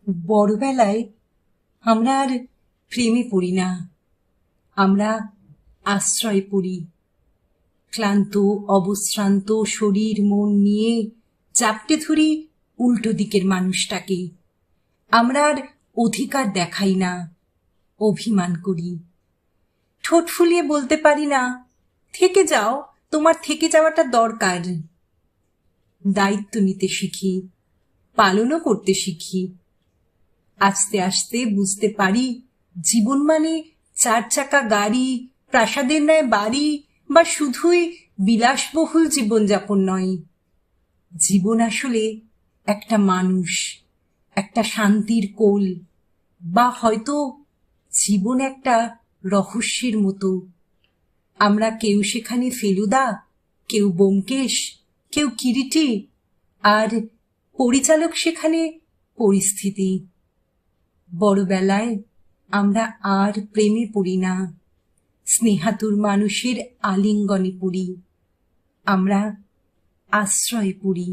বড়বেলায় আমরা আর প্রেমে পড়ি না, আমরা আশ্রয় পড়ি। ক্লান্ত অবশ্রান্ত শরীর মন নিয়ে চাপটে ধরি উল্টো দিকের মানুষটাকে। আমরা আর অধিকার দেখাই না, অভিমান করি। ঠোঁট ফুলিয়ে বলতে পারি না, থেকে যাও, তোমার থেকে যাওয়াটা দরকার। দায়িত্ব নিতে শিখি, পালনও করতে শিখি। আস্তে আস্তে বুঝতে পারি, জীবন মানে 4 চাকা গাড়ি, প্রাসাদের ন্যায় বাড়ি বা শুধুই বিলাসবহুল জীবনযাপন নয়। জীবন আসলে একটা মানুষ, একটা শান্তির কোল, বা হয়তো জীবন একটা রহস্যের মতো। আমরা কেউ সেখানে ফেলুদা, কেউ ব্যোমকেশ, কেউ কিরিটি, আর পরিচালক সেখানে পরিস্থিতি। বড়বেলায় আমরা আর প্রেমে পড়ি না, স্নেহাতুর মানুষের আলিঙ্গনে পড়ি, আমরা আশ্রয় পড়ি।